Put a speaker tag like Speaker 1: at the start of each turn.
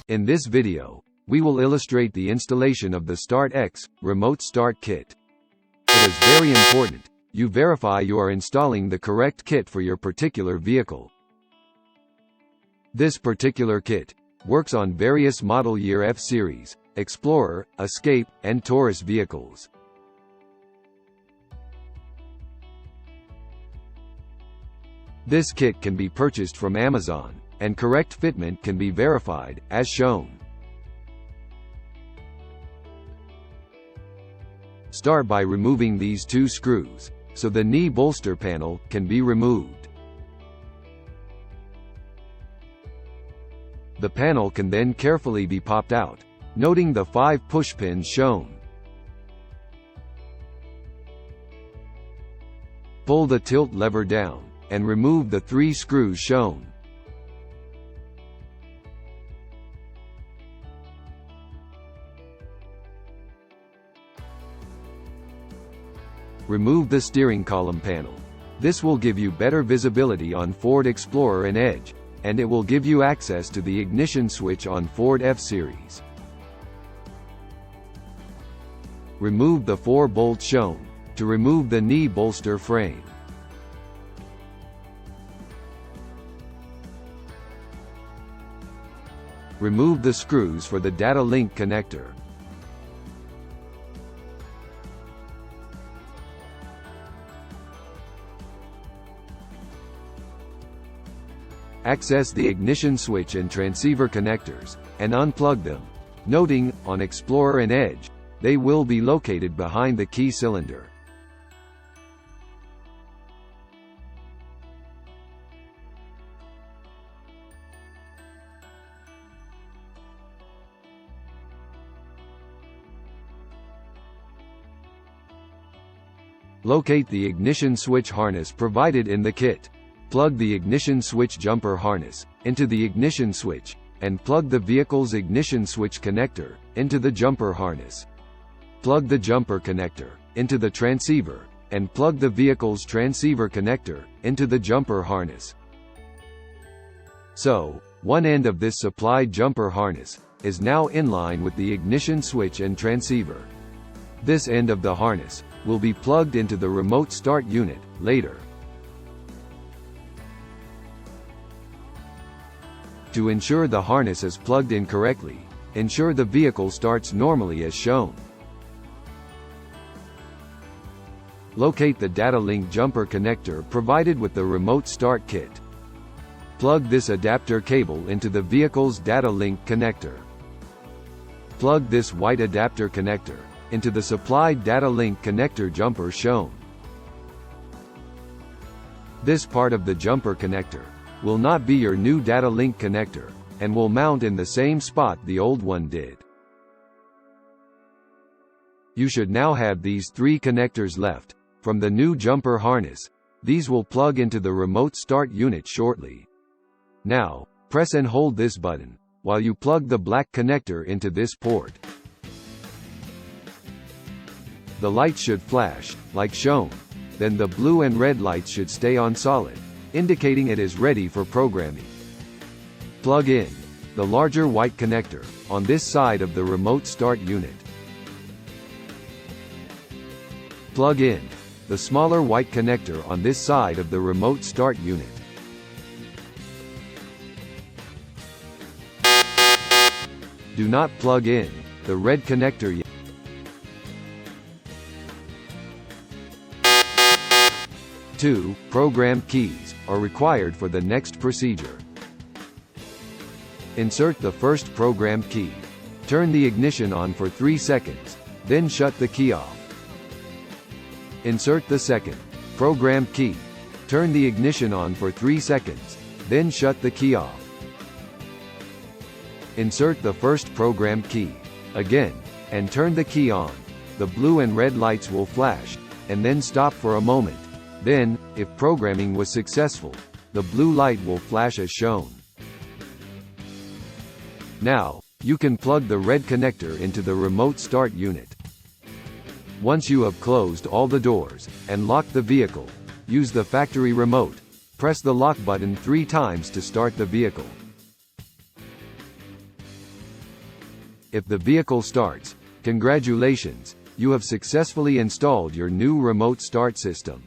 Speaker 1: In this video, we will illustrate the installation of the Start X remote start kit. It is very important you verify you are installing the correct kit for your particular vehicle. This particular kit works on various model year F-Series, Explorer, Escape, and Taurus vehicles. This kit can be purchased from Amazon, and correct fitment can be verified, as shown. Start by removing these two screws, so the knee bolster panel can be removed. The panel can then carefully be popped out, noting the 5 push pins shown. Pull the tilt lever down, and remove the 3 screws shown. Remove the steering column panel. This will give you better visibility on Ford Explorer and Edge, and it will give you access to the ignition switch on Ford F-Series. Remove the 4 bolts shown, to remove the knee bolster frame. Remove the screws for the data link connector. Access the ignition switch and transceiver connectors, and unplug them, noting, on Explorer and Edge, they will be located behind the key cylinder. Locate the ignition switch harness provided in the kit. Plug the ignition switch jumper harness into the ignition switch, and plug the vehicle's ignition switch connector into the jumper harness. Plug the jumper connector into the transceiver, and plug the vehicle's transceiver connector into the jumper harness. So, one end of this supplied jumper harness is now in line with the ignition switch and transceiver. This end of the harness will be plugged into the remote start unit later. To ensure the harness is plugged in correctly, ensure the vehicle starts normally as shown. Locate the data link jumper connector provided with the remote start kit. Plug this adapter cable into the vehicle's data link connector. Plug this white adapter connector into the supplied data link connector jumper shown. This part of the jumper connector will not be your new data link connector, and will mount in the same spot the old one did. You should now have these 3 connectors left from the new jumper harness. These will plug into the remote start unit shortly. Now, press and hold this button while you plug the black connector into this port. The light should flash, like shown. Then the blue and red lights should stay on solid, indicating it is ready for programming. Plug in the larger white connector on this side of the remote start unit. Plug in the smaller white connector on this side of the remote start unit. Do not plug in the red connector yet. 2 program keys are required for the next procedure. Insert the first program key. Turn the ignition on for 3 seconds, then shut the key off. Insert the second program key. Turn the ignition on for 3 seconds, then shut the key off. Insert the first program key again, and turn the key on. The blue and red lights will flash, and then stop for a moment. Then, if programming was successful, the blue light will flash as shown. Now, you can plug the red connector into the remote start unit. Once you have closed all the doors and locked the vehicle, use the factory remote. Press the lock button 3 times to start the vehicle. If the vehicle starts, congratulations, you have successfully installed your new remote start system.